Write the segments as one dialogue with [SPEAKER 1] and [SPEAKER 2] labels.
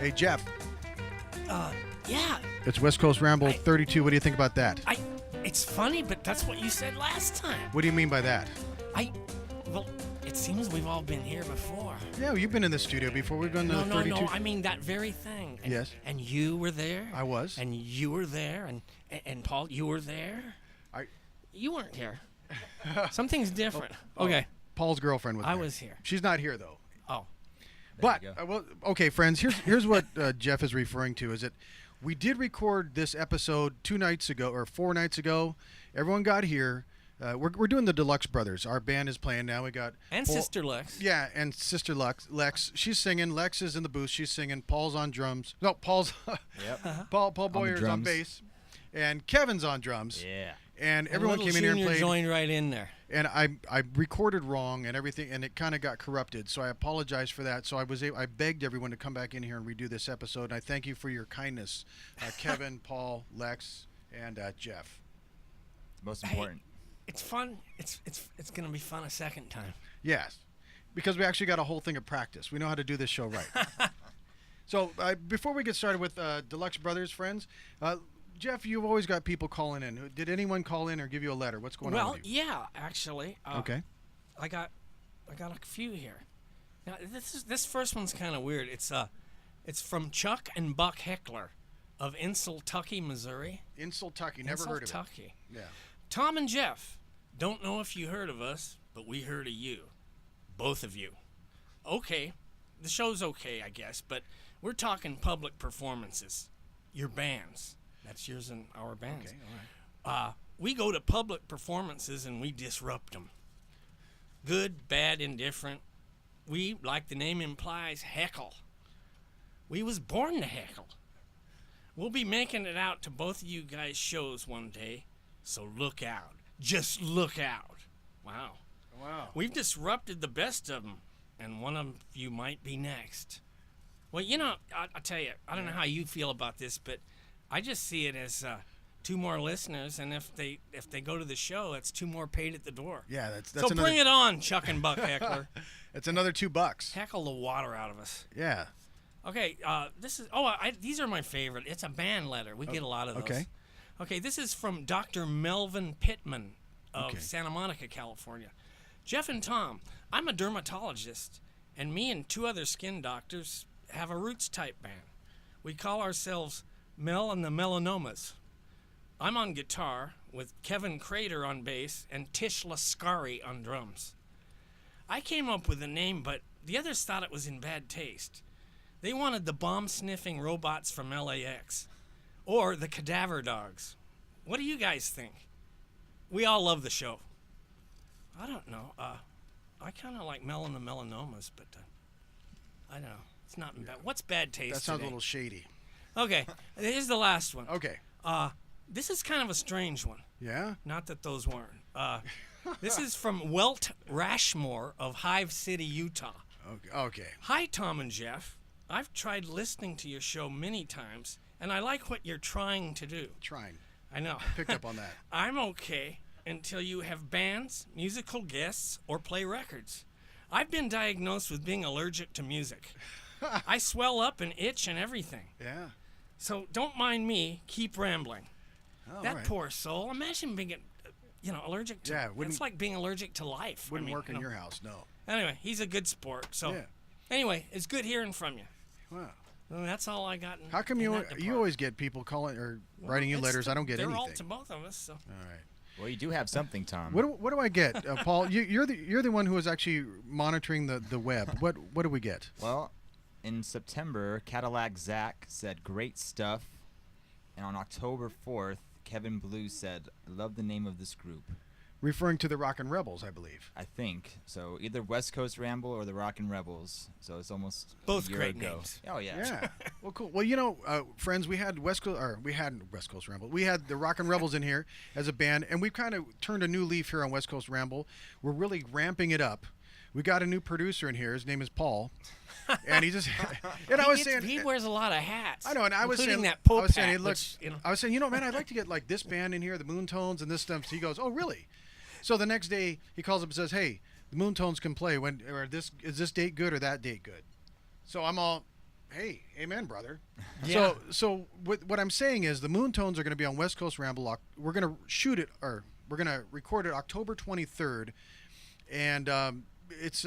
[SPEAKER 1] Hey, Jeff.
[SPEAKER 2] Yeah.
[SPEAKER 1] It's West Coast Ramble 32. What do you think about that?
[SPEAKER 2] It's funny, but that's what you said last time.
[SPEAKER 1] What do you mean by that?
[SPEAKER 2] Well, it seems we've all been here before.
[SPEAKER 1] Yeah, you've been in the studio before. We've gone to the 32.
[SPEAKER 2] No, I mean that very thing. And,
[SPEAKER 1] Yes.
[SPEAKER 2] And you were there.
[SPEAKER 1] I was.
[SPEAKER 2] And you were there. And Paul, you were there. You weren't here. Something's different. Okay.
[SPEAKER 1] Paul's girlfriend was there.
[SPEAKER 2] I was here.
[SPEAKER 1] She's not here, though.
[SPEAKER 2] Oh.
[SPEAKER 1] But, okay, friends, here's what Jeff is referring to, is that we did record this episode 2 nights ago, or 4 nights ago. Everyone got here. We're doing the Deluxe Brothers. Our band is playing now. We got
[SPEAKER 2] And
[SPEAKER 1] Paul,
[SPEAKER 2] Sister Lex.
[SPEAKER 1] Yeah, and Sister Lex. She's singing. Lex is in the booth. She's singing. Paul's on drums. No, Paul's.
[SPEAKER 3] Yep.
[SPEAKER 1] Paul Boyer's on bass, and Kevin's on drums.
[SPEAKER 3] Yeah.
[SPEAKER 1] And everyone came in here and played.
[SPEAKER 2] Joined right in there.
[SPEAKER 1] And I recorded wrong and everything, and it kind of got corrupted. So I apologize for that. So I begged everyone to come back in here and redo this episode. And I thank you for your kindness, Kevin, Paul, Lex, and Jeff.
[SPEAKER 3] Most important.
[SPEAKER 2] It's fun. It's gonna be fun a second time.
[SPEAKER 1] Yes, because we actually got a whole thing of practice. We know how to do this show right. So before we get started with Deluxe Brothers, friends, Jeff, you've always got people calling in. Did anyone call in or give you a letter? What's going on with you?
[SPEAKER 2] Yeah, actually.
[SPEAKER 1] Okay.
[SPEAKER 2] I got a few here. Now this first one's kind of weird. It's from Chuck and Buck Heckler of Insultucky, Missouri.
[SPEAKER 1] Insultucky, never heard of it.
[SPEAKER 2] Insultucky.
[SPEAKER 1] Yeah.
[SPEAKER 2] Tom and Jeff, don't know if you heard of us, but we heard of you. Both of you. Okay, the show's okay, I guess, but we're talking public performances. Your bands. That's yours and our bands.
[SPEAKER 1] Okay, all right.
[SPEAKER 2] We go to public performances and we disrupt them. Good, bad, indifferent. We, like the name implies, heckle. We was born to heckle. We'll be making it out to both of you guys' shows one day, so look out. Just look out. Wow.
[SPEAKER 1] Wow.
[SPEAKER 2] We've disrupted the best of them, and one of you might be next. Well, you know, I'll tell you, I don't know how you feel about this, but I just see it as 2 more listeners, and if they go to the show, that's 2 more paid at the door.
[SPEAKER 1] Yeah, that's
[SPEAKER 2] so
[SPEAKER 1] another...
[SPEAKER 2] bring it on, Chuck and Buck Heckler.
[SPEAKER 1] It's another $2.
[SPEAKER 2] Heckle the water out of us.
[SPEAKER 1] Yeah.
[SPEAKER 2] Okay, this is these are my favorite. It's a band letter. We get a lot of those.
[SPEAKER 1] Okay.
[SPEAKER 2] Okay, this is from Dr. Melvin Pittman of Santa Monica, California. Jeff and Tom, I'm a dermatologist, and me and 2 other skin doctors have a roots type band. We call ourselves Mel and the Melanomas. I'm on guitar with Kevin Crater on bass and Tish Lascari on drums. I came up with the name, but the others thought it was in bad taste. They wanted the bomb-sniffing robots from LAX or the Cadaver Dogs. What do you guys think? We all love the show. I don't know. I kind of like Mel and the Melanomas, but I don't know. It's not in bad. What's bad taste
[SPEAKER 1] That sounds
[SPEAKER 2] today?
[SPEAKER 1] a little shady.
[SPEAKER 2] Okay, here's the last one.
[SPEAKER 1] Okay.
[SPEAKER 2] This is kind of a strange one.
[SPEAKER 1] Yeah?
[SPEAKER 2] Not that those weren't. This is from Welt Rashmore of Hive City, Utah.
[SPEAKER 1] Okay.
[SPEAKER 2] Hi, Tom and Jeff. I've tried listening to your show many times, and I like what you're trying to do.
[SPEAKER 1] Trying.
[SPEAKER 2] I know.
[SPEAKER 1] Picked up on that.
[SPEAKER 2] I'm okay until you have bands, musical guests, or play records. I've been diagnosed with being allergic to music. I swell up and itch and everything.
[SPEAKER 1] Yeah.
[SPEAKER 2] So don't mind me. Keep rambling.
[SPEAKER 1] Oh,
[SPEAKER 2] That
[SPEAKER 1] right.
[SPEAKER 2] poor soul. Imagine being, allergic to.
[SPEAKER 1] Yeah,
[SPEAKER 2] it's like being allergic to life.
[SPEAKER 1] Wouldn't work in your house, no.
[SPEAKER 2] Anyway, he's a good sport. So,
[SPEAKER 1] Yeah.
[SPEAKER 2] anyway, it's good hearing from you.
[SPEAKER 1] Wow.
[SPEAKER 2] Well, that's all I got.
[SPEAKER 1] How come you always get people calling or writing you letters? I don't get
[SPEAKER 2] they're
[SPEAKER 1] anything.
[SPEAKER 2] all to both of us. So.
[SPEAKER 1] All right.
[SPEAKER 3] Well, you do have something, Tom.
[SPEAKER 1] What do I get, Paul? You're the one who is actually monitoring the web. What do we get?
[SPEAKER 3] Well, in September, Cadillac Zach said great stuff, and on October 4th, Kevin Blue said, "Love the name of this group."
[SPEAKER 1] Referring to the Rockin' Rebels, I believe.
[SPEAKER 3] I think so. Either West Coast Ramble or the Rockin' Rebels. So it's almost
[SPEAKER 2] Both
[SPEAKER 3] a year
[SPEAKER 2] great
[SPEAKER 3] ago.
[SPEAKER 2] names.
[SPEAKER 3] Oh yeah.
[SPEAKER 1] Yeah. Well, cool. Well, friends, we had West Coast Ramble. We had the Rockin' Rebels in here as a band, and we've kind of turned a new leaf here on West Coast Ramble. We're really ramping it up. We got a new producer in here. His name is Paul, and he just and I was saying
[SPEAKER 2] he wears a lot of hats.
[SPEAKER 1] I know, and I was saying
[SPEAKER 2] that Pope
[SPEAKER 1] I was saying,
[SPEAKER 2] hat,
[SPEAKER 1] hey, look, I was saying, man, I'd like to get like this band in here, the Moontones and this stuff. So he goes, oh, really? So the next day he calls up and says, hey, the Moontones can play. Is this date good or that date good? So I'm all, Hey, amen, brother.
[SPEAKER 2] Yeah.
[SPEAKER 1] So what I'm saying is the Moon Tones are going to be on West Coast Ramble. We're going to shoot it, or we're going to record it October 23rd, and it's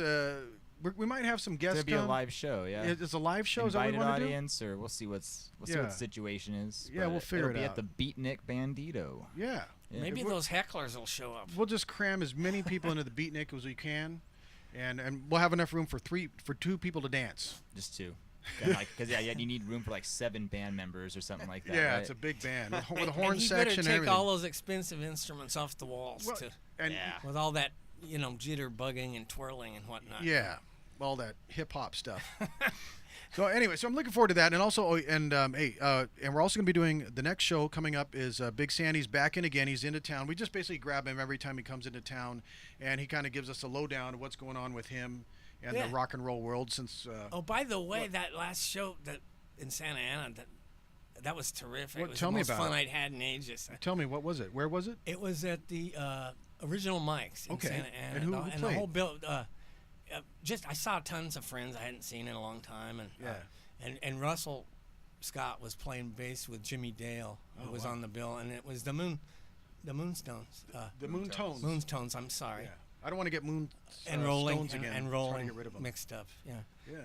[SPEAKER 1] we might have some guests.
[SPEAKER 3] It's gonna be a live show, yeah.
[SPEAKER 1] It's a live show. Is that what we
[SPEAKER 3] Invited
[SPEAKER 1] want to do?
[SPEAKER 3] audience, or we'll see what the situation is.
[SPEAKER 1] Yeah, we'll figure
[SPEAKER 3] it'll be
[SPEAKER 1] it
[SPEAKER 3] at
[SPEAKER 1] out.
[SPEAKER 3] the Beatnik Bandito.
[SPEAKER 1] Yeah.
[SPEAKER 2] Maybe those hecklers will show up.
[SPEAKER 1] We'll just cram as many people into the Beatnik as we can, and we'll have enough room for two people to dance.
[SPEAKER 3] Just two. Because you need room for like 7 band members or something like that.
[SPEAKER 1] Yeah,
[SPEAKER 3] right?
[SPEAKER 1] it's a big band with a horn
[SPEAKER 2] and he
[SPEAKER 1] section
[SPEAKER 2] better
[SPEAKER 1] and
[SPEAKER 2] take
[SPEAKER 1] everything.
[SPEAKER 2] all those expensive instruments off the walls
[SPEAKER 1] Well,
[SPEAKER 2] too,
[SPEAKER 1] and
[SPEAKER 2] with all that jitterbugging and twirling and whatnot.
[SPEAKER 1] yeah, all that hip hop stuff. So anyway, I'm looking forward to that, and also, and we're also going to be doing the next show coming up is Big Sandy's back in again. He's into town. We just basically grab him every time he comes into town, and he kind of gives us a lowdown of what's going on with him and the rock and roll world. Since
[SPEAKER 2] oh, by the way, that last show that in Santa Ana, that was terrific.
[SPEAKER 1] What-
[SPEAKER 2] It was
[SPEAKER 1] tell
[SPEAKER 2] the
[SPEAKER 1] me
[SPEAKER 2] most
[SPEAKER 1] about
[SPEAKER 2] fun
[SPEAKER 1] it.
[SPEAKER 2] I'd had in ages.
[SPEAKER 1] Tell me, what was it? Where was it?
[SPEAKER 2] It was at the original Mike's in
[SPEAKER 1] Okay.
[SPEAKER 2] Santa Ana.
[SPEAKER 1] And who
[SPEAKER 2] the
[SPEAKER 1] played?
[SPEAKER 2] whole build. Just I saw tons of friends I hadn't seen in a long time, and Russell Scott was playing bass with Jimmy Dale, who was on the bill, and it was the Moonstones.
[SPEAKER 1] The Moon Tones.
[SPEAKER 2] Moonstones. I'm sorry.
[SPEAKER 1] Yeah. I don't want to get Moon
[SPEAKER 2] And rolling
[SPEAKER 1] Stones again.
[SPEAKER 2] and
[SPEAKER 1] Trying
[SPEAKER 2] rolling
[SPEAKER 1] to get rid of them.
[SPEAKER 2] mixed up. Yeah.
[SPEAKER 1] Yeah.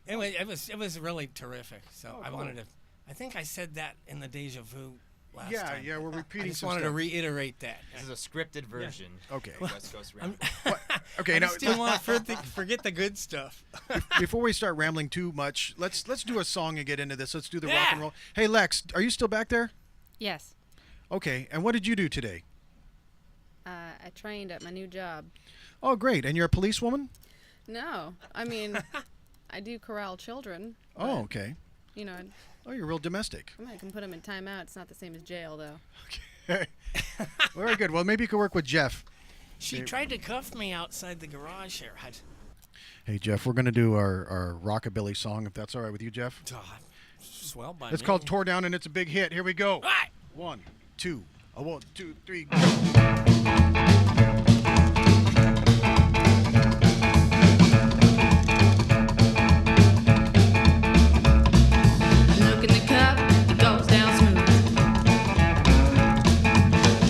[SPEAKER 2] Anyway, it was really terrific. So
[SPEAKER 1] Oh,
[SPEAKER 2] I
[SPEAKER 1] cool.
[SPEAKER 2] wanted to. I think I said that in the Deja Vu last
[SPEAKER 1] Yeah,
[SPEAKER 2] time.
[SPEAKER 1] yeah, we're
[SPEAKER 2] I
[SPEAKER 1] repeating
[SPEAKER 2] just
[SPEAKER 1] some
[SPEAKER 2] wanted to
[SPEAKER 1] stuff.
[SPEAKER 2] reiterate that.
[SPEAKER 3] This is a scripted version.
[SPEAKER 1] Okay.
[SPEAKER 3] Of West Coast Ramble.
[SPEAKER 1] Okay,
[SPEAKER 2] I
[SPEAKER 1] now
[SPEAKER 2] just didn't want to forget the good stuff.
[SPEAKER 1] before we start rambling too much, let's do a song and get into this. Let's do the rock
[SPEAKER 2] Yeah.
[SPEAKER 1] and roll. Hey Lex, are you still back there?
[SPEAKER 4] Yes.
[SPEAKER 1] Okay, and what did you do today?
[SPEAKER 4] I trained at my new job.
[SPEAKER 1] Oh, great. And you're a policewoman?
[SPEAKER 4] No, I mean, I do corral children.
[SPEAKER 1] Oh,
[SPEAKER 4] but,
[SPEAKER 1] okay.
[SPEAKER 4] You know,
[SPEAKER 1] Oh, you're real domestic.
[SPEAKER 4] I can put them in timeout. It's not the same as jail, though.
[SPEAKER 1] Very good. Well, maybe you could work with Jeff.
[SPEAKER 2] She tried to cuff me outside the garage here.
[SPEAKER 1] Hey, Jeff, we're going to do our rockabilly song, if that's all right with you, Jeff.
[SPEAKER 2] Swell by
[SPEAKER 1] It's
[SPEAKER 2] me.
[SPEAKER 1] called Tore Down, and it's a big hit. Here we go.
[SPEAKER 2] All right.
[SPEAKER 1] 1, 2, 1, 2, 3, go.
[SPEAKER 4] Look in the cup, it goes down smooth.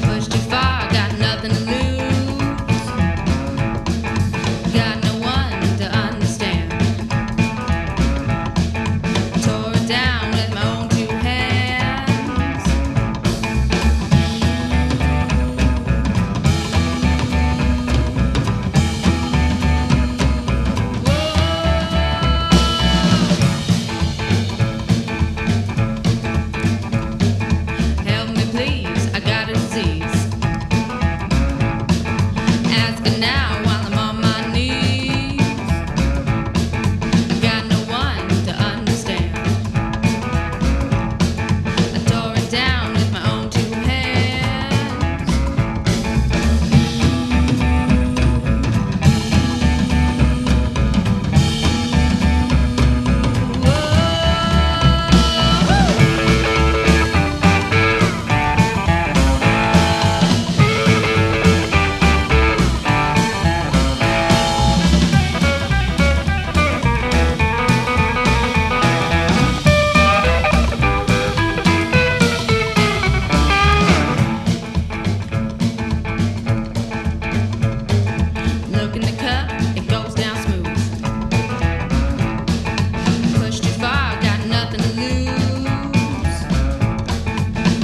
[SPEAKER 4] Push too far, got nothing to lose. Got no one to understand. Tore it down with my own 2 hands. Help me please, I got a disease. Asking now while I'm on my knees. I got no one to understand. I tore it down with my own 2 hands. Look in the cup, it goes down smooth. Push too far, got nothing to lose.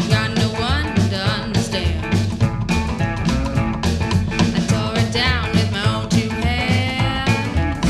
[SPEAKER 4] Got no one to understand. I tore it down with my own 2 hands.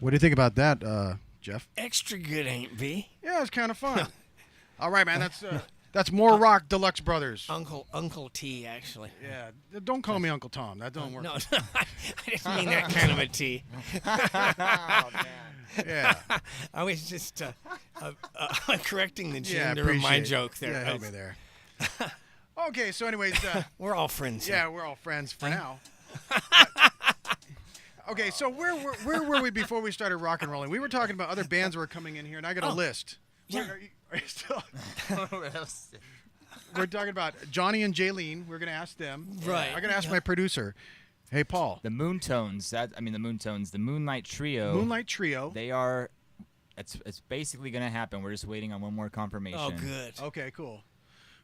[SPEAKER 1] What do you think about that, Jeff?
[SPEAKER 2] Extra good, ain't B?
[SPEAKER 1] Yeah, it's kind of fun. All right, man. That's more rock, Deluxe Brothers.
[SPEAKER 2] Uncle T, actually.
[SPEAKER 1] Yeah, don't call me Uncle Tom. That don't work.
[SPEAKER 2] No, I didn't mean that kind of a T.
[SPEAKER 3] Oh, man.
[SPEAKER 1] Yeah,
[SPEAKER 2] I was just correcting the
[SPEAKER 1] yeah.
[SPEAKER 2] gender of my
[SPEAKER 1] appreciate it.
[SPEAKER 2] joke there.
[SPEAKER 1] Yeah, help me there. Okay, so anyways,
[SPEAKER 2] We're all friends.
[SPEAKER 1] yeah, we're all friends for now. Okay, so where were we before we started rock and rolling? We were talking about other bands that were coming in here, and I got a list.
[SPEAKER 2] Yeah.
[SPEAKER 1] Are you still? We're talking about Johnny and Jaylene. We're gonna ask them.
[SPEAKER 2] Right.
[SPEAKER 1] I'm gonna ask my producer. Hey, Paul.
[SPEAKER 3] The Moontones. The Moonlight Trio.
[SPEAKER 1] Moonlight Trio.
[SPEAKER 3] They are. It's basically gonna happen. We're just waiting on one more confirmation.
[SPEAKER 2] Oh, good.
[SPEAKER 1] Okay, cool.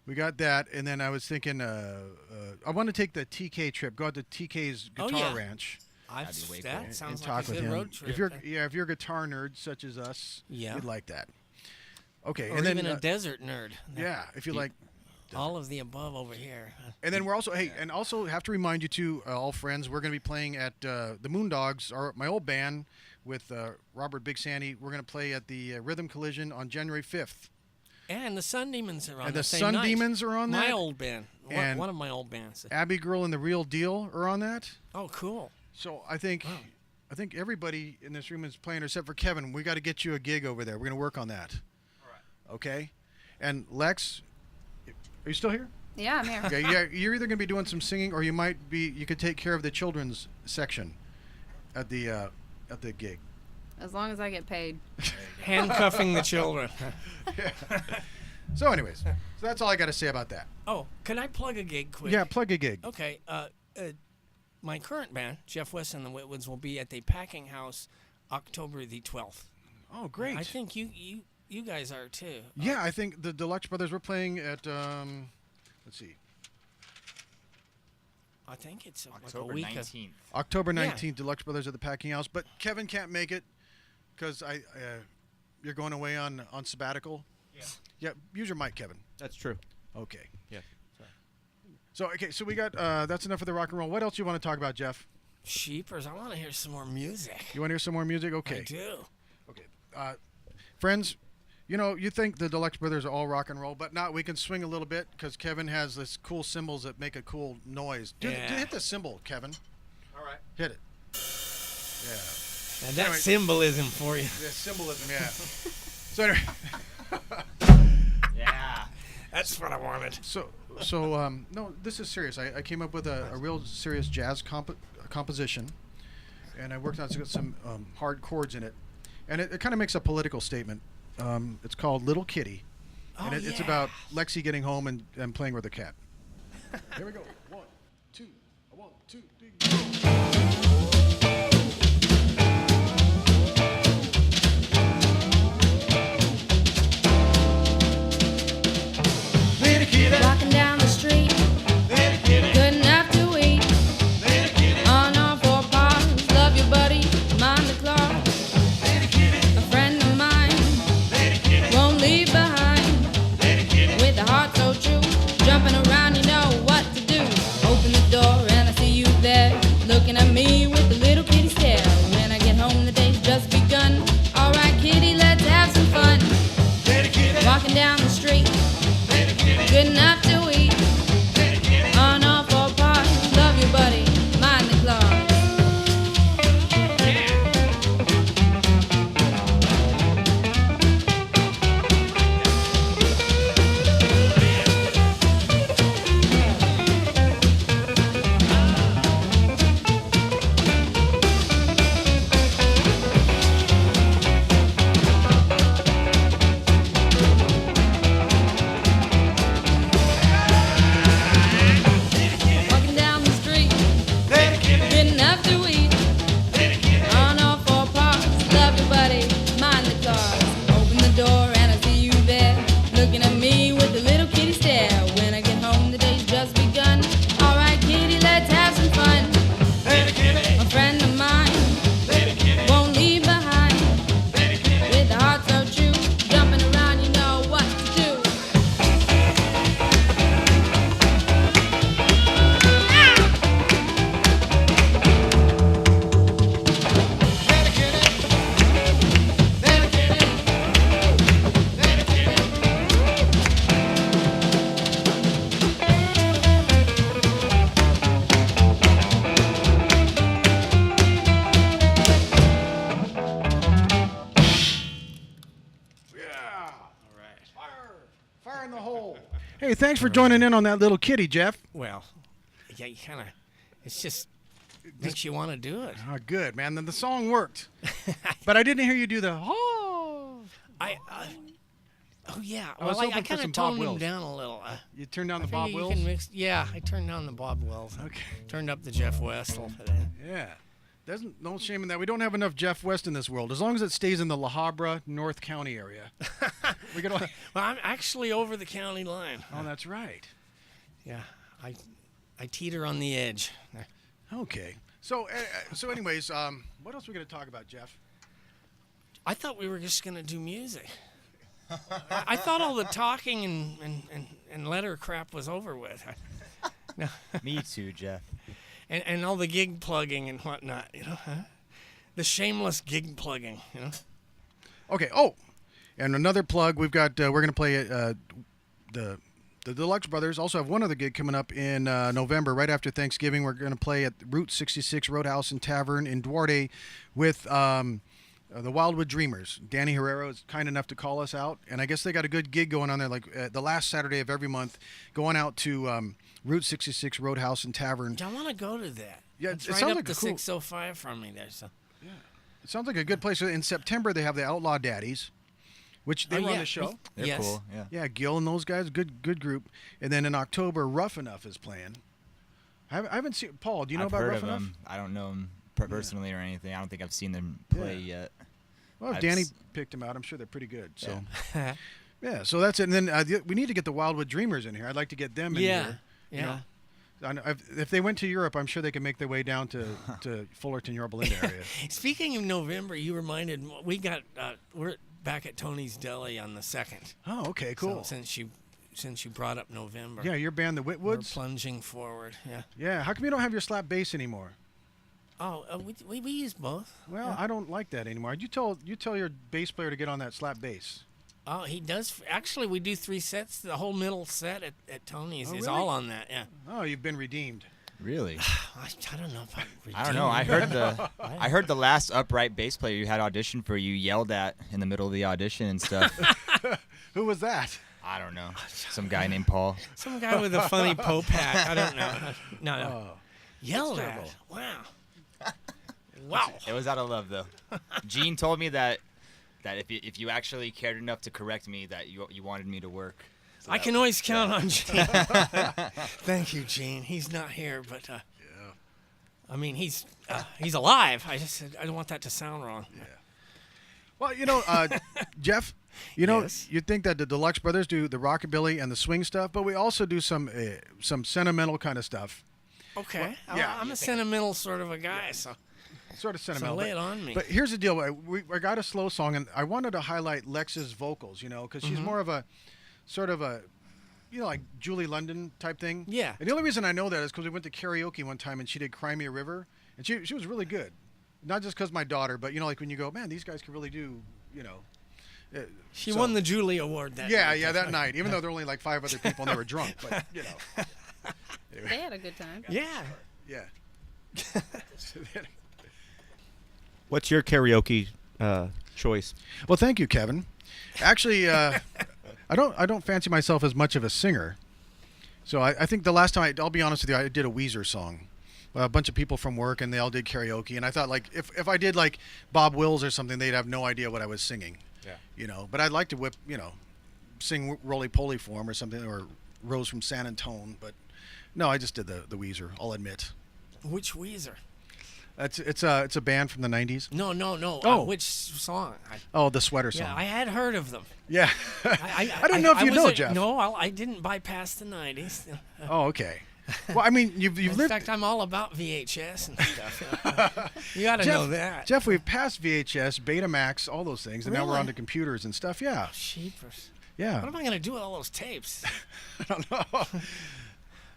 [SPEAKER 1] We got that, and then I was thinking, I want to take the TK trip. Go out to TK's Guitar
[SPEAKER 2] yeah.
[SPEAKER 1] Ranch
[SPEAKER 3] That'd be way cool.
[SPEAKER 2] That
[SPEAKER 1] and
[SPEAKER 2] sounds
[SPEAKER 1] talk
[SPEAKER 2] like a
[SPEAKER 1] with
[SPEAKER 2] good
[SPEAKER 1] him.
[SPEAKER 2] road trip.
[SPEAKER 1] If you're a guitar nerd such as us,
[SPEAKER 2] Yeah.
[SPEAKER 1] you'd like that. Okay,
[SPEAKER 2] or
[SPEAKER 1] and then
[SPEAKER 2] even a desert nerd.
[SPEAKER 1] yeah, if you like.
[SPEAKER 2] All of the above over here.
[SPEAKER 1] And then we're also and also have to remind you too, all friends, we're going to be playing at the Moondogs, my old band with Robert Big Sandy. We're going to play at the Rhythm Collision on January 5th.
[SPEAKER 2] And the Sun Demons are on
[SPEAKER 1] And
[SPEAKER 2] the
[SPEAKER 1] the
[SPEAKER 2] same
[SPEAKER 1] Sun
[SPEAKER 2] night.
[SPEAKER 1] Demons are on
[SPEAKER 2] My
[SPEAKER 1] that.
[SPEAKER 2] old band.
[SPEAKER 1] And
[SPEAKER 2] One of my old bands.
[SPEAKER 1] Abby Girl and the Real Deal are on that.
[SPEAKER 2] Oh, cool.
[SPEAKER 1] So I think everybody in this room is playing except for Kevin. We got to get you a gig over there. We're going to work on that.
[SPEAKER 3] All right.
[SPEAKER 1] Okay? And Lex, are you still here?
[SPEAKER 5] Yeah, I'm here.
[SPEAKER 1] Okay, yeah, you're either going to be doing some singing or you could take care of the children's section at the gig.
[SPEAKER 5] As long as I get paid.
[SPEAKER 2] Handcuffing the children.
[SPEAKER 1] So anyways, so that's all I got to say about that.
[SPEAKER 2] Oh, can I plug a gig quick?
[SPEAKER 1] Yeah, plug a gig.
[SPEAKER 2] Okay. My current band, Jeff West and the Whitwoods, will be at the Packing House October the 12th.
[SPEAKER 1] Oh, great.
[SPEAKER 2] I think you guys are too.
[SPEAKER 1] Yeah, I think the Deluxe Brothers were playing at let's see.
[SPEAKER 2] I think it's like
[SPEAKER 3] October
[SPEAKER 2] a week.
[SPEAKER 3] 19th.
[SPEAKER 1] October
[SPEAKER 2] Yeah.
[SPEAKER 1] 19th, Deluxe Brothers at the Packing House, but Kevin can't make it cuz you're going away on sabbatical.
[SPEAKER 3] Yeah.
[SPEAKER 1] Yeah, use your mic, Kevin.
[SPEAKER 6] That's true.
[SPEAKER 1] Okay.
[SPEAKER 6] Yeah.
[SPEAKER 1] So we got that's enough of the rock and roll. What else you want to talk about, Jeff?
[SPEAKER 2] Sheepers, I want to hear some more music.
[SPEAKER 1] You want to hear some more music? Okay.
[SPEAKER 2] I do.
[SPEAKER 1] Okay. Friends, you think the Deluxe Brothers are all rock and roll, but not. We can swing a little bit because Kevin has this cool cymbals that make a cool noise. Hit the cymbal, Kevin.
[SPEAKER 3] All right.
[SPEAKER 1] Hit it. Yeah.
[SPEAKER 2] And that
[SPEAKER 1] Anyway.
[SPEAKER 2] symbolism for you.
[SPEAKER 1] The symbolism, yeah. So anyway,
[SPEAKER 3] Yeah.
[SPEAKER 2] That's what I wanted.
[SPEAKER 1] no, this is serious. I came up with a real serious jazz composition, and I worked on some hard chords in it, and it kind of makes a political statement. It's called Little Kitty, and it's about Lexi getting home and playing with her cat. Here we go. 1, 2, 1, 2, 3, go.
[SPEAKER 4] Walking down the street, good enough to eat. On all four paws, love your buddy, mind the clock. A friend of mine won't leave behind. With a heart so true, jumping around, you know what to do. Open the door and I see you there, looking at me with a little kitty stare. When I get home, the day's just begun. All right, kitty, let's have some fun. Walking down the street, good enough to eat. On all four paws, love your buddy, mind the clock.
[SPEAKER 1] Hey, thanks for joining in on that little kitty, Jeff.
[SPEAKER 2] Well, yeah, you kind of, it's just makes you want to do it.
[SPEAKER 1] Oh, good, man. Then the song worked. But I didn't hear you do the, oh.
[SPEAKER 2] Oh, yeah.
[SPEAKER 1] I was
[SPEAKER 2] Well, I
[SPEAKER 1] hoping for
[SPEAKER 2] kind
[SPEAKER 1] some
[SPEAKER 2] of
[SPEAKER 1] Bob
[SPEAKER 2] toned him
[SPEAKER 1] Wills.
[SPEAKER 2] down a little.
[SPEAKER 1] You turned down
[SPEAKER 2] I
[SPEAKER 1] the Bob
[SPEAKER 2] figure you
[SPEAKER 1] Wills?
[SPEAKER 2] can mix, yeah, I turned down the Bob Wills.
[SPEAKER 1] Okay.
[SPEAKER 2] Turned up the Jeff Westel.
[SPEAKER 1] Yeah. No shame in that. We don't have enough Jeff West in this world. As long as it stays in the La Habra, North County area. We're gonna.
[SPEAKER 2] Well, I'm actually over the county line.
[SPEAKER 1] Oh, that's right.
[SPEAKER 2] Yeah, I teeter on the edge.
[SPEAKER 1] Okay. So, anyways, what else are we gonna talk about, Jeff?
[SPEAKER 2] I thought we were just gonna do music. I thought all the talking and letter crap was over with. No.
[SPEAKER 3] Me too, Jeff.
[SPEAKER 2] And all the gig plugging and whatnot, the shameless gig plugging,
[SPEAKER 1] Okay. Oh, and another plug. We've got. We're gonna play the Deluxe Brothers. Also have one other gig coming up in November, right after Thanksgiving. We're gonna play at Route 66 Roadhouse and Tavern in Duarte with the Wildwood Dreamers. Danny Herrera is kind enough to call us out, and I guess they got a good gig going on there, like the last Saturday of every month, going out to Route 66 Roadhouse and Tavern.
[SPEAKER 2] I want to go to that.
[SPEAKER 1] Yeah,
[SPEAKER 2] it's
[SPEAKER 1] it
[SPEAKER 2] right
[SPEAKER 1] sounds
[SPEAKER 2] up
[SPEAKER 1] like
[SPEAKER 2] the
[SPEAKER 1] a cool-
[SPEAKER 2] 605 from me there. So.
[SPEAKER 1] It sounds like a good place. In September, they have the Outlaw Daddies, which they
[SPEAKER 2] Oh,
[SPEAKER 1] were on
[SPEAKER 2] yeah.
[SPEAKER 1] the show.
[SPEAKER 3] They're
[SPEAKER 2] Yes.
[SPEAKER 3] cool. Yeah.
[SPEAKER 1] Yeah, Gil and those guys, good group. And then in October, Rough Enough is playing. I haven't seen Paul. Do you know
[SPEAKER 3] I've
[SPEAKER 1] about
[SPEAKER 3] heard
[SPEAKER 1] Rough
[SPEAKER 3] of
[SPEAKER 1] Enough?
[SPEAKER 3] them. I don't know them personally or anything. I don't think I've seen them play yet.
[SPEAKER 1] Well, if
[SPEAKER 3] I've
[SPEAKER 1] Danny
[SPEAKER 3] s-
[SPEAKER 1] picked them out, I'm sure they're pretty good. So, yeah. So that's it. And then we need to get the Wildwood Dreamers in here. I'd like to get them in here. you
[SPEAKER 2] Yeah.
[SPEAKER 1] know. If they went to Europe, I'm sure they could make their way down to Fullerton, Yorba Linda area.
[SPEAKER 2] Speaking of November, you reminded we're back at Tony's Deli on the 2nd.
[SPEAKER 1] Oh, okay, cool.
[SPEAKER 2] So since you brought up November.
[SPEAKER 1] Yeah, your band, the
[SPEAKER 2] We're
[SPEAKER 1] Whitwoods.
[SPEAKER 2] plunging forward. Yeah.
[SPEAKER 1] Yeah. How come you don't have your slap bass anymore?
[SPEAKER 2] Oh, we use both.
[SPEAKER 1] Well,
[SPEAKER 2] Yeah.
[SPEAKER 1] I don't like that anymore. You tell your bass player to get on that slap bass.
[SPEAKER 2] Oh, he does. Actually, we do 3 sets. The whole middle set at Tony's
[SPEAKER 1] Oh,
[SPEAKER 2] is
[SPEAKER 1] really?
[SPEAKER 2] all on that. Yeah.
[SPEAKER 1] Oh, you've been redeemed.
[SPEAKER 3] Really?
[SPEAKER 2] I don't know if
[SPEAKER 3] I don't know. I heard the last upright bass player you had audition for you yelled at in the middle of the audition and stuff.
[SPEAKER 1] Who was that?
[SPEAKER 3] I don't know. Some guy named Paul.
[SPEAKER 2] Some guy with a funny Pope hat. I don't know. No.
[SPEAKER 1] Oh,
[SPEAKER 2] Yelled
[SPEAKER 1] that's
[SPEAKER 2] at.
[SPEAKER 1] terrible.
[SPEAKER 2] Wow. Wow.
[SPEAKER 3] It was out of love though. Gene told me that if you actually cared enough to correct me, that you wanted me to work. So
[SPEAKER 2] I
[SPEAKER 3] that-
[SPEAKER 2] can always count on Gene. Thank you, Gene. He's not here, but I mean, he's alive. I just said I don't want that to sound wrong.
[SPEAKER 1] Well, Jeff,
[SPEAKER 2] Yes?
[SPEAKER 1] you think that the Deluxe Brothers do the rockabilly and the swing stuff, but we also do some sentimental kind of stuff.
[SPEAKER 2] Okay.
[SPEAKER 1] Yeah.
[SPEAKER 2] I'm a sentimental sort of a guy, so
[SPEAKER 1] Sort of sentimental.
[SPEAKER 2] lay
[SPEAKER 1] but-
[SPEAKER 2] it on me.
[SPEAKER 1] But here's the deal. I got a slow song, and I wanted to highlight Lex's vocals, because she's more of a sort of a, like Julie London type thing.
[SPEAKER 2] Yeah.
[SPEAKER 1] And the only reason I know that is because we went to karaoke one time, and she did Cry Me a River, and she was really good. Not just because my daughter, but, like when you go, man, these guys can really do,
[SPEAKER 2] She
[SPEAKER 1] so-
[SPEAKER 2] won the Julie Award that night.
[SPEAKER 1] Yeah, that night. Even though there were only like 5 other people and they were drunk, but
[SPEAKER 5] They had a good time.
[SPEAKER 2] Yeah.
[SPEAKER 1] yeah.
[SPEAKER 6] What's your karaoke choice?
[SPEAKER 1] Well, thank you, Kevin. Actually, I don't fancy myself as much of a singer. So I think the last time I'll be honest with you, I did a Weezer song. A bunch of people from work, and they all did karaoke. And I thought, like, if I did like Bob Wills or something, they'd have no idea what I was singing. Yeah. But I'd like to sing Roly Poly for 'em or something, or Rose from San Antone. But no, I just did the Weezer. I'll admit.
[SPEAKER 2] Which Weezer?
[SPEAKER 1] It's a band from the '90s.
[SPEAKER 2] No.
[SPEAKER 1] Oh.
[SPEAKER 2] Which song?
[SPEAKER 1] Oh, the Sweater song.
[SPEAKER 2] Yeah, I had heard of them.
[SPEAKER 1] Yeah. I don't know if you know, Jeff.
[SPEAKER 2] No, I didn't bypass the 90s.
[SPEAKER 1] Oh, okay. Well, I mean, you've
[SPEAKER 2] In
[SPEAKER 1] lived.
[SPEAKER 2] fact, I'm all about VHS and stuff. You got to know that.
[SPEAKER 1] Jeff, we've passed VHS, Betamax, all those things, and now we're
[SPEAKER 2] Really?
[SPEAKER 1] on to computers and stuff. Yeah.
[SPEAKER 2] Sheepers.
[SPEAKER 1] Yeah.
[SPEAKER 2] What am I going to do with all those tapes?
[SPEAKER 1] I don't know.
[SPEAKER 2] I'll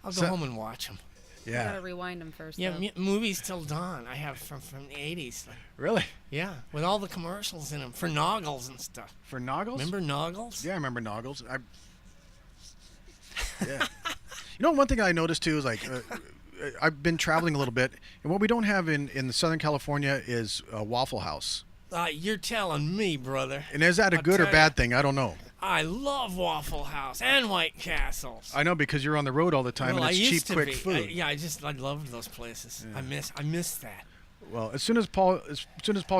[SPEAKER 2] go
[SPEAKER 1] So-
[SPEAKER 2] home and watch them.
[SPEAKER 5] You
[SPEAKER 1] Yeah.
[SPEAKER 5] gotta rewind them first.
[SPEAKER 2] Yeah,
[SPEAKER 5] though.
[SPEAKER 2] movies till dawn. I have from the 80s.
[SPEAKER 1] Really?
[SPEAKER 2] Yeah, with all the commercials in them for Noggles and stuff.
[SPEAKER 1] For Noggles?
[SPEAKER 2] Remember Noggles?
[SPEAKER 1] Yeah, I remember Noggles. Yeah. One thing I noticed too is like I've been traveling a little bit, and what we don't have in the Southern California is a Waffle House.
[SPEAKER 2] You're telling me, brother.
[SPEAKER 1] And is that a
[SPEAKER 2] I'll
[SPEAKER 1] good or
[SPEAKER 2] tell
[SPEAKER 1] bad
[SPEAKER 2] ya.
[SPEAKER 1] thing? I don't know.
[SPEAKER 2] I love Waffle House and White Castles.
[SPEAKER 1] I know because you're on the road all the time
[SPEAKER 2] Well,
[SPEAKER 1] and
[SPEAKER 2] I
[SPEAKER 1] it's
[SPEAKER 2] used
[SPEAKER 1] cheap,
[SPEAKER 2] to
[SPEAKER 1] quick
[SPEAKER 2] be.
[SPEAKER 1] food.
[SPEAKER 2] I loved those places. I miss that.
[SPEAKER 1] Well, as soon as Paul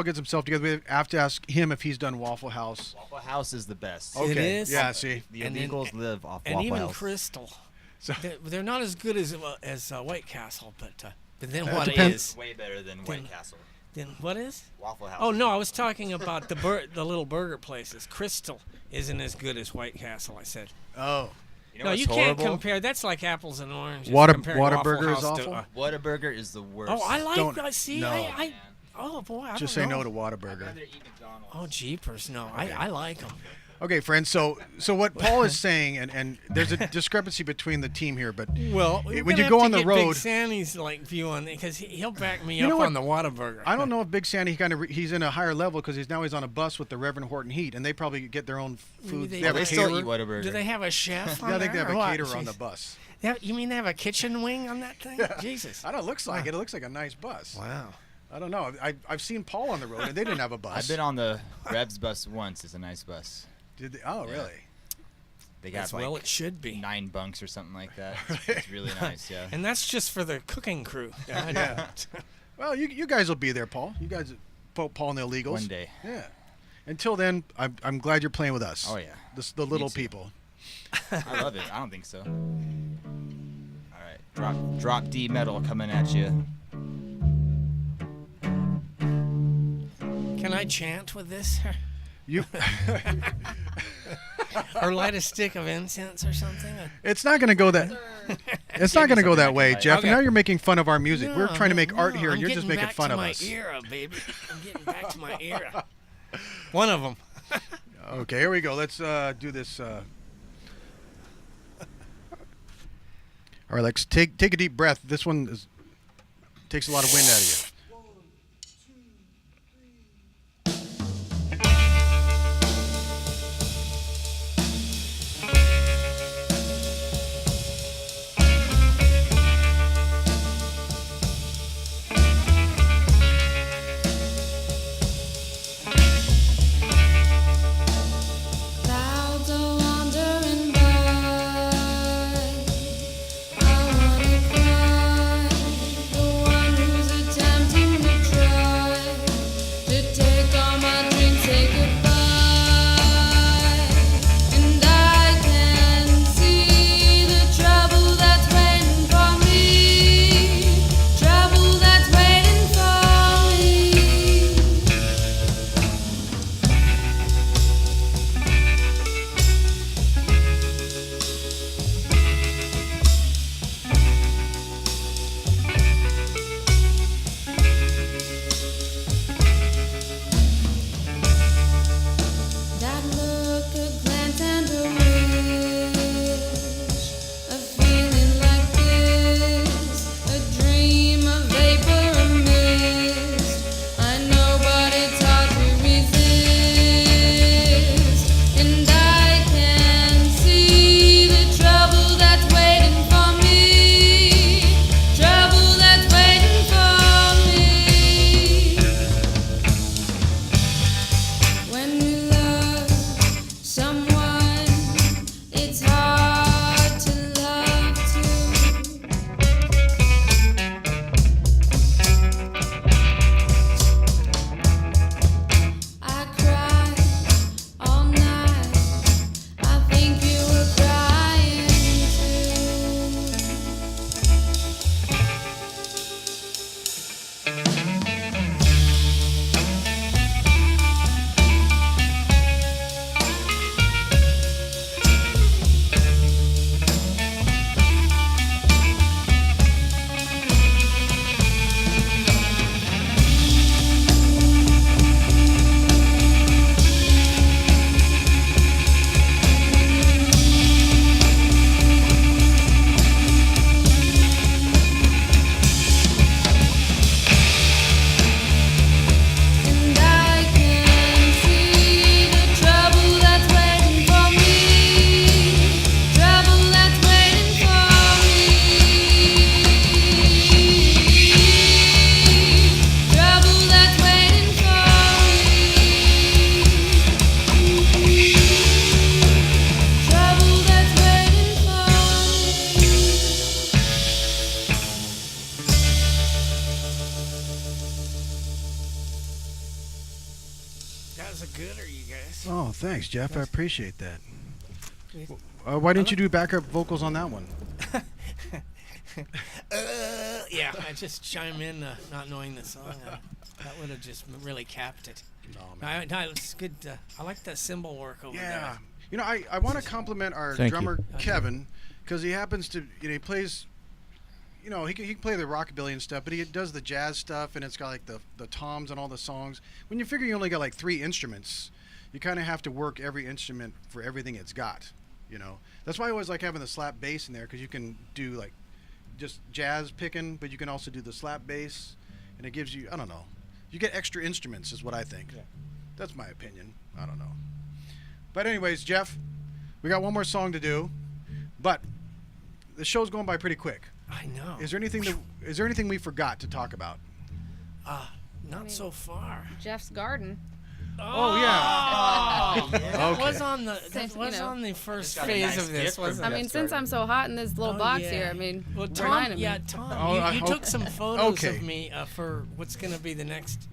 [SPEAKER 1] gets himself together, we have to ask him if he's done Waffle House.
[SPEAKER 3] Waffle House is the best.
[SPEAKER 1] Okay.
[SPEAKER 2] It is.
[SPEAKER 1] Yeah. See.
[SPEAKER 3] The
[SPEAKER 2] And
[SPEAKER 3] illegals live off
[SPEAKER 2] And
[SPEAKER 3] Waffle
[SPEAKER 2] even
[SPEAKER 3] House.
[SPEAKER 2] Crystal.
[SPEAKER 1] So-
[SPEAKER 2] They're not as good as White Castle, but then
[SPEAKER 1] That
[SPEAKER 2] what
[SPEAKER 1] depends.
[SPEAKER 2] is?
[SPEAKER 3] Way better than White Castle.
[SPEAKER 2] Then what is?
[SPEAKER 3] Waffle House.
[SPEAKER 2] Oh no, I was talking about the little burger places. Crystal isn't as good as White Castle. I said.
[SPEAKER 1] Oh.
[SPEAKER 3] You know
[SPEAKER 2] No,
[SPEAKER 3] what's
[SPEAKER 2] you can't
[SPEAKER 3] horrible?
[SPEAKER 2] compare. That's like apples and oranges.
[SPEAKER 1] Water-
[SPEAKER 2] comparing Waffle
[SPEAKER 1] Whataburger is
[SPEAKER 2] House to,
[SPEAKER 1] awful?
[SPEAKER 3] Whataburger is the worst.
[SPEAKER 2] oh, I like.
[SPEAKER 1] Don't-
[SPEAKER 2] I see.
[SPEAKER 1] no.
[SPEAKER 2] I oh boy, I
[SPEAKER 1] Just
[SPEAKER 2] don't
[SPEAKER 1] say
[SPEAKER 2] know.
[SPEAKER 1] no to Whataburger.
[SPEAKER 2] Oh jeepers, no. I like them.
[SPEAKER 1] Okay, friends. So what Paul is saying, and there's a discrepancy between the team here, but
[SPEAKER 2] Well,
[SPEAKER 1] when you go on the road,
[SPEAKER 2] Big Sandy's view on it because he'll back me
[SPEAKER 1] You
[SPEAKER 2] up
[SPEAKER 1] know what?
[SPEAKER 2] on the Whataburger.
[SPEAKER 1] I don't know if Big Sandy he's in a higher level because he's on a bus with the Reverend Horton Heat, and they probably get their own food.
[SPEAKER 2] they-
[SPEAKER 1] They have
[SPEAKER 3] They
[SPEAKER 1] a
[SPEAKER 3] still
[SPEAKER 1] caterer.
[SPEAKER 3] eat Whataburger.
[SPEAKER 2] Do they have a chef? On
[SPEAKER 1] Yeah, I think they
[SPEAKER 2] there,
[SPEAKER 1] have
[SPEAKER 2] or
[SPEAKER 1] a
[SPEAKER 2] what?
[SPEAKER 1] caterer on the
[SPEAKER 2] Jeez.
[SPEAKER 1] bus.
[SPEAKER 2] You mean they have a kitchen wing on that thing? Jesus.
[SPEAKER 1] I don't know. It looks like it. It looks like a nice bus.
[SPEAKER 2] Wow.
[SPEAKER 1] I don't know. I've seen Paul on the road, and they didn't have a bus.
[SPEAKER 3] I've been on the Revs bus once. It's a nice bus.
[SPEAKER 1] Did they? Oh,
[SPEAKER 3] Yeah.
[SPEAKER 1] really?
[SPEAKER 3] They got
[SPEAKER 2] As well
[SPEAKER 3] like
[SPEAKER 2] it should be.
[SPEAKER 3] 9 bunks or something like that. It's really nice, yeah.
[SPEAKER 2] And that's just for the cooking crew.
[SPEAKER 1] Yeah. Well, you guys will be there, Paul. You guys, Paul and the Illegals.
[SPEAKER 3] One day.
[SPEAKER 1] Yeah. Until then, I'm glad you're playing with us.
[SPEAKER 3] Oh, yeah.
[SPEAKER 1] The little
[SPEAKER 3] too.
[SPEAKER 1] people.
[SPEAKER 3] I love it. I don't think so. All right, drop D metal coming at you.
[SPEAKER 2] Can I chant with this?
[SPEAKER 1] You.
[SPEAKER 2] Or light a stick of incense or something?
[SPEAKER 1] It's not going to go that. It's not going to go
[SPEAKER 3] something I
[SPEAKER 1] that
[SPEAKER 3] can
[SPEAKER 1] way,
[SPEAKER 3] light.
[SPEAKER 1] Jeff.
[SPEAKER 2] Okay.
[SPEAKER 1] Now you're making fun of our music. We're
[SPEAKER 2] No,
[SPEAKER 1] trying to make art
[SPEAKER 2] no,
[SPEAKER 1] here, and
[SPEAKER 2] I'm
[SPEAKER 1] you're just
[SPEAKER 2] getting
[SPEAKER 1] making
[SPEAKER 2] back
[SPEAKER 1] fun
[SPEAKER 2] to
[SPEAKER 1] of
[SPEAKER 2] my
[SPEAKER 1] us.
[SPEAKER 2] era, baby. I'm getting back to my era. One of them.
[SPEAKER 1] Okay, here we go. Let's do this. All right, let's take a deep breath. This one takes a lot of wind out of you.
[SPEAKER 4] Clouds are wandering by. I wanna cry. The one who's attempting
[SPEAKER 2] nice.
[SPEAKER 1] Oh, thanks, Jeff. I appreciate that.
[SPEAKER 2] It-
[SPEAKER 1] Why didn't you do backup vocals on that one?
[SPEAKER 2] Yeah, I just chime in, not knowing the song. That would have just really capped it.
[SPEAKER 1] No,
[SPEAKER 2] No, it's good. I like the cymbal work over
[SPEAKER 1] Yeah.
[SPEAKER 2] there.
[SPEAKER 1] You know, I want to compliment our
[SPEAKER 6] Thank
[SPEAKER 1] drummer
[SPEAKER 2] you.
[SPEAKER 1] Kevin, because he happens to, he plays, he can play the rockabilly and stuff, but he does the jazz stuff, and it's got like the toms and all the songs. When you figure you only got like 3 instruments, you kind of have to work every instrument for everything it's got. That's why I always like having the slap bass in there, because you can do like just jazz picking, but you can also do the slap bass, and it gives you, I don't know, you get extra instruments is what I think.
[SPEAKER 6] Yeah.
[SPEAKER 1] That's my opinion. I don't know. But anyways, Jeff, we got one more song to do, but the show's going by pretty quick.
[SPEAKER 2] I know.
[SPEAKER 1] Is there anything we forgot to talk about?
[SPEAKER 2] Not so far.
[SPEAKER 5] Jeff's garden.
[SPEAKER 1] Oh, yeah.
[SPEAKER 2] That
[SPEAKER 1] Okay.
[SPEAKER 2] was on the
[SPEAKER 5] Since,
[SPEAKER 2] on the first
[SPEAKER 3] got a
[SPEAKER 2] phase
[SPEAKER 3] nice
[SPEAKER 2] of this,
[SPEAKER 3] gift from
[SPEAKER 2] wasn't
[SPEAKER 5] I
[SPEAKER 2] it?
[SPEAKER 5] mean,
[SPEAKER 3] Jeff's
[SPEAKER 5] since
[SPEAKER 3] garden.
[SPEAKER 5] I'm so hot in this little box
[SPEAKER 2] yeah.
[SPEAKER 5] here, I mean,
[SPEAKER 2] Well,
[SPEAKER 5] remind
[SPEAKER 2] Tom,
[SPEAKER 5] me.
[SPEAKER 2] Tom,
[SPEAKER 1] Oh,
[SPEAKER 2] you
[SPEAKER 1] I
[SPEAKER 2] took
[SPEAKER 1] hope-
[SPEAKER 2] some photos
[SPEAKER 1] Okay.
[SPEAKER 2] of me for what's going to be the next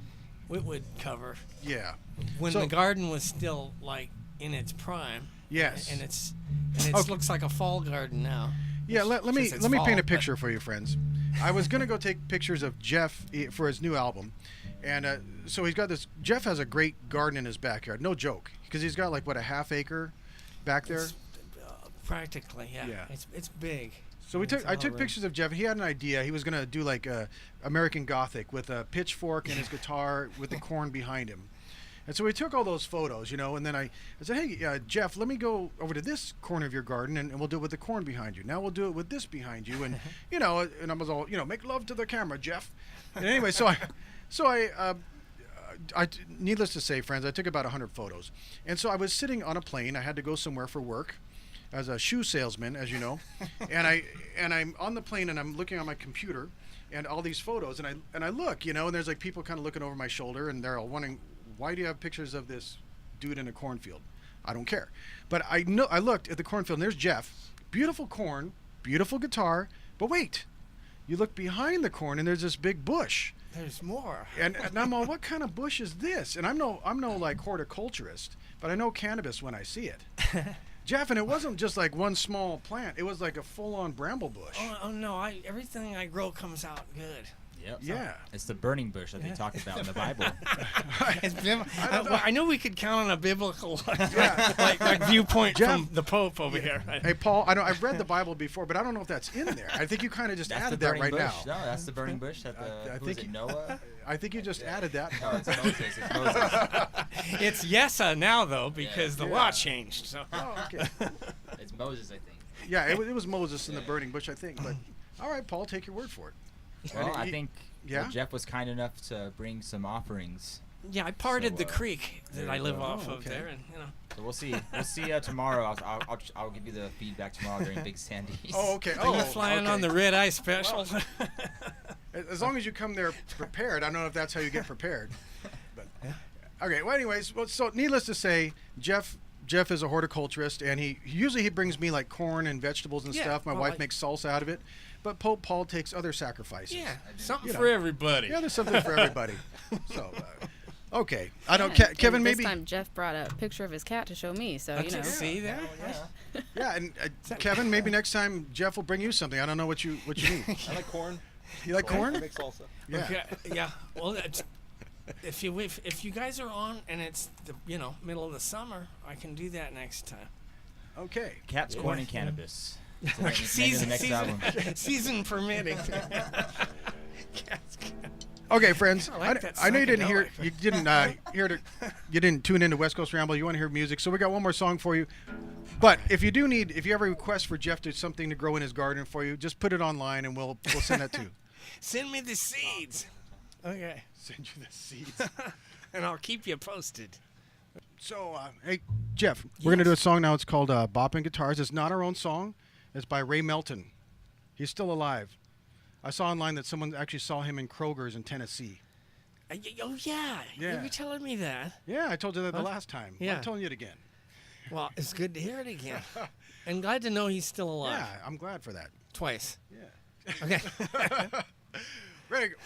[SPEAKER 2] Whitwood cover
[SPEAKER 1] Yeah.
[SPEAKER 2] when
[SPEAKER 1] So-
[SPEAKER 2] the garden was still like in its prime.
[SPEAKER 1] Yes.
[SPEAKER 2] And it
[SPEAKER 1] Okay.
[SPEAKER 2] looks like a fall garden now.
[SPEAKER 1] Yeah, let me
[SPEAKER 2] Since it's
[SPEAKER 1] paint
[SPEAKER 2] fall,
[SPEAKER 1] a
[SPEAKER 2] but-
[SPEAKER 1] picture for you, friends. I was gonna go take pictures of Jeff for his new album, and so he's got this. Jeff has a great garden in his backyard, no joke, because he's got like a half acre back there.
[SPEAKER 2] It's, practically, yeah.
[SPEAKER 1] Yeah.
[SPEAKER 2] It's big.
[SPEAKER 1] So
[SPEAKER 2] It's
[SPEAKER 1] I
[SPEAKER 2] all
[SPEAKER 1] took
[SPEAKER 2] around.
[SPEAKER 1] pictures of Jeff. He had an idea. He was gonna do like American Gothic with a pitchfork and his guitar with the corn behind him. And so we took all those photos, and then I said, hey, Jeff, let me go over to this corner of your garden, and we'll do it with the corn behind you. Now we'll do it with this behind you. And, and I was all, make love to the camera, Jeff. And anyway, needless to say, friends, I took about 100 photos. And so I was sitting on a plane. I had to go somewhere for work as a shoe salesman, as you know. and I'm on the plane, and I'm looking on my computer and all these photos. And I look, and there's like people kind of looking over my shoulder, and they're all wondering, why do you have pictures of this dude in a cornfield? I don't care. But I looked at the cornfield, and there's Jeff. Beautiful corn, beautiful guitar. But wait, you look behind the corn, and there's this big bush.
[SPEAKER 2] There's more.
[SPEAKER 1] And I'm all, what kind of bush is this? And I'm no like horticulturist, but I know cannabis when I see it. Jeff, and it wasn't just like one small plant. It was like a full-on bramble bush.
[SPEAKER 2] Oh no! Everything I grow comes out good.
[SPEAKER 3] Yep.
[SPEAKER 1] Yeah.
[SPEAKER 3] It's the burning bush that they talk about in the Bible.
[SPEAKER 2] I know we could count on a biblical
[SPEAKER 1] Yeah.
[SPEAKER 2] like viewpoint
[SPEAKER 1] Jeff.
[SPEAKER 2] from the Pope over here.
[SPEAKER 1] Hey, Paul, I've read the Bible before, but I don't know if that's in there. I think you kind of just
[SPEAKER 3] That's the
[SPEAKER 1] added that
[SPEAKER 3] burning
[SPEAKER 1] right
[SPEAKER 3] bush.
[SPEAKER 1] now.
[SPEAKER 3] No, that's the burning bush. That
[SPEAKER 1] I
[SPEAKER 3] who is
[SPEAKER 1] think
[SPEAKER 3] it, Noah?
[SPEAKER 1] I think you just added that.
[SPEAKER 3] No, it's Moses. It's Moses.
[SPEAKER 2] It's Yesa now though because the law
[SPEAKER 1] Yeah.
[SPEAKER 2] changed. So
[SPEAKER 1] Oh, okay.
[SPEAKER 3] It's Moses, I think.
[SPEAKER 1] Yeah, it was Moses in the burning bush, I think. But all right, Paul, take your word for it.
[SPEAKER 3] Well,
[SPEAKER 1] And
[SPEAKER 3] I
[SPEAKER 1] he-
[SPEAKER 3] think
[SPEAKER 1] yeah?
[SPEAKER 3] Jeff was kind enough to bring some offerings.
[SPEAKER 2] yeah, I parted
[SPEAKER 3] So,
[SPEAKER 2] the creek that
[SPEAKER 3] there
[SPEAKER 2] I
[SPEAKER 3] you
[SPEAKER 2] live
[SPEAKER 3] go.
[SPEAKER 2] off
[SPEAKER 1] Oh,
[SPEAKER 2] of
[SPEAKER 1] okay.
[SPEAKER 2] there, and
[SPEAKER 3] So we'll see. We'll see tomorrow. I'll give you the feedback tomorrow during Big Sandy's.
[SPEAKER 1] Oh, okay.
[SPEAKER 2] Are you
[SPEAKER 1] Oh,
[SPEAKER 2] flying
[SPEAKER 1] okay.
[SPEAKER 2] on the red eye special?
[SPEAKER 1] As long as you come there prepared. I don't know if that's how you get prepared. But okay. Well, anyways, so needless to say, Jeff is a horticulturist, and he usually brings me like corn and vegetables and
[SPEAKER 2] Yeah,
[SPEAKER 1] stuff. My
[SPEAKER 2] well,
[SPEAKER 1] wife makes salsa out of it, but Pope Paul takes other sacrifices.
[SPEAKER 2] yeah, something
[SPEAKER 1] You know.
[SPEAKER 2] for everybody.
[SPEAKER 1] Yeah, there's something for everybody. So, okay. I don't.
[SPEAKER 5] Yeah, and
[SPEAKER 1] Kevin, maybe.
[SPEAKER 5] This time Jeff brought a picture of his cat to show me, so
[SPEAKER 2] That's
[SPEAKER 5] you know.
[SPEAKER 2] it. See there?
[SPEAKER 3] Yeah.
[SPEAKER 1] Yeah, and Kevin, maybe next time Jeff will bring you something. I don't know what you need.
[SPEAKER 6] I like corn.
[SPEAKER 1] You like
[SPEAKER 6] I
[SPEAKER 1] corn?
[SPEAKER 6] make salsa.
[SPEAKER 1] Yeah.
[SPEAKER 2] Okay, yeah. Well, if you guys are on and it's the middle of the summer, I can do that next time.
[SPEAKER 1] Okay.
[SPEAKER 3] Cats, corn, and cannabis. It's the name of the
[SPEAKER 2] season,
[SPEAKER 3] next album.
[SPEAKER 2] season permitting.
[SPEAKER 1] Okay, friends.
[SPEAKER 2] I like that
[SPEAKER 1] I know you didn't hear.
[SPEAKER 2] psychedelic.
[SPEAKER 1] You didn't you didn't tune into West Coast Ramble. You want to hear music, so we got one more song for you. But if you have a request for Jeff to something to grow in his garden for you, just put it online and we'll send that to you.
[SPEAKER 2] Send me the seeds. Okay,
[SPEAKER 1] Send you the seeds.
[SPEAKER 2] and I'll keep you posted.
[SPEAKER 1] So, hey, Jeff, we're gonna do a
[SPEAKER 2] Yes.
[SPEAKER 1] song now. It's called "Bopping Guitars." It's not our own song. It's by Ray Melton. He's still alive. I saw online that someone actually saw him in Kroger's in Tennessee.
[SPEAKER 2] Oh yeah,
[SPEAKER 1] Yeah.
[SPEAKER 2] you were telling me that.
[SPEAKER 1] Yeah, I told you that the
[SPEAKER 2] Huh?
[SPEAKER 1] last time.
[SPEAKER 2] Yeah.
[SPEAKER 1] I'm telling you it again.
[SPEAKER 2] Well, it's good to hear it again. And glad to know he's still alive.
[SPEAKER 1] Yeah, I'm glad for that.
[SPEAKER 2] Twice.
[SPEAKER 1] Yeah.
[SPEAKER 2] Okay.
[SPEAKER 1] Ready to go.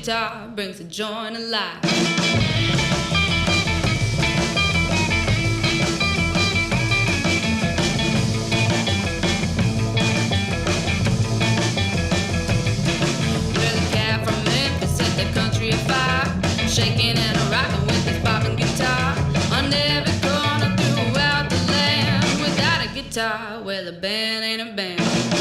[SPEAKER 4] guitar brings the joy to life. Well, a cat from Memphis set the country afire, shaking and a rocking with his popping guitar. On every corner throughout the land, without a guitar, well, a band ain't a band.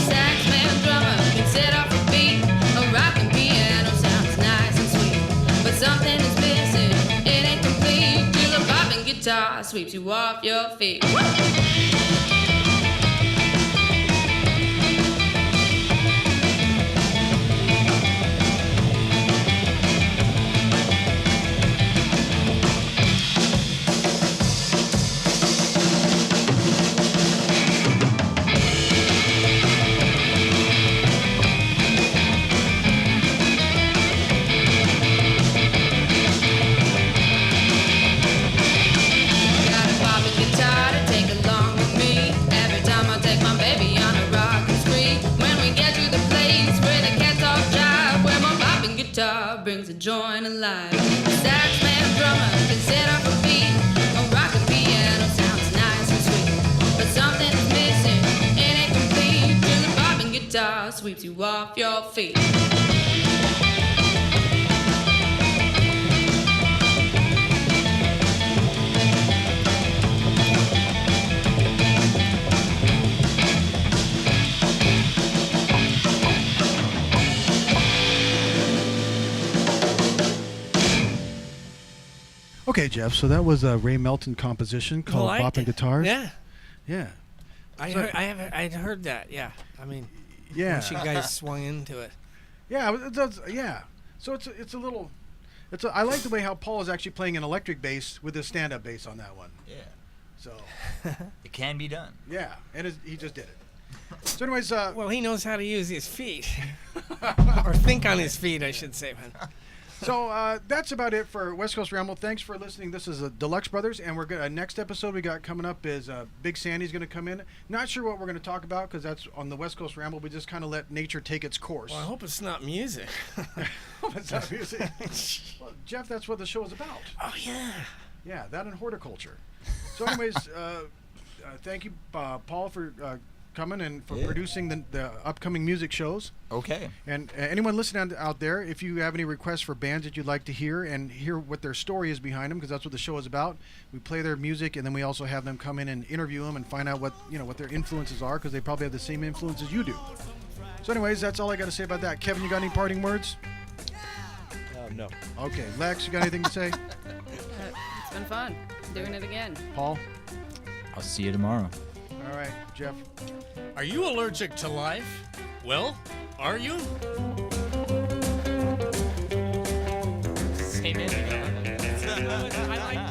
[SPEAKER 4] Sax man, drummer can set off a beat. A rocking piano sounds nice and sweet, but something is missing, it ain't complete till a popping guitar sweeps you off your feet. Got a popping guitar to take along with me. Every time I take my baby on a rockin' spree. When we get to the place where the cats all jive, where my popping guitar brings the joy to life. Sax man, drummer can set off a beat. A rockin' piano sounds nice and sweet, but something is missing, it ain't complete till the popping guitar sweeps you off your feet.
[SPEAKER 1] Okay, Jeff. So that was a Ray Melton composition called
[SPEAKER 2] Liked
[SPEAKER 1] "Bopping
[SPEAKER 2] it.
[SPEAKER 1] Guitars."
[SPEAKER 2] Yeah.
[SPEAKER 1] Yeah.
[SPEAKER 2] I'd heard that. Yeah. I mean,
[SPEAKER 1] Yeah.
[SPEAKER 2] once you guys swung into it.
[SPEAKER 1] Yeah. It does. Yeah. So it's a little. I like the way how Paul is actually playing an electric bass with his stand-up bass on that one.
[SPEAKER 3] Yeah.
[SPEAKER 1] So
[SPEAKER 3] It can be done.
[SPEAKER 1] yeah, and he just did it. So anyways,
[SPEAKER 2] Well, he knows how to use his feet, or think on his feet, I should say. Man.
[SPEAKER 1] so that's about it for West Coast Ramble. Thanks for listening. This is Deluxe Brothers, and we're gonna next episode we got coming up is Big Sandy's gonna come in. Not sure what we're gonna talk about because that's on the West Coast Ramble. We just kind of let nature take its course.
[SPEAKER 2] Well, I hope it's not music.
[SPEAKER 1] It's not music. Well, Jeff, that's what the show is about.
[SPEAKER 2] Oh yeah.
[SPEAKER 1] Yeah, that and horticulture. So, anyways, thank you, Paul, for coming and for producing the upcoming music shows.
[SPEAKER 3] Okay.
[SPEAKER 1] And anyone listening out there, if you have any requests for bands that you'd like to hear and hear what their story is behind them, because that's what the show is about, we play their music and then we also have them come in and interview them and find out what their influences are, because they probably have the same influences you do. So, anyways, that's all I got to say about that. Kevin, you got any parting words?
[SPEAKER 6] No.
[SPEAKER 1] Okay, Lex, you got anything to say?
[SPEAKER 5] It's been fun doing it again.
[SPEAKER 1] Paul?
[SPEAKER 3] I'll see you tomorrow.
[SPEAKER 1] All right, Jeff.
[SPEAKER 2] Are you allergic to life? Well, are you?
[SPEAKER 3] Same ending.
[SPEAKER 2] I like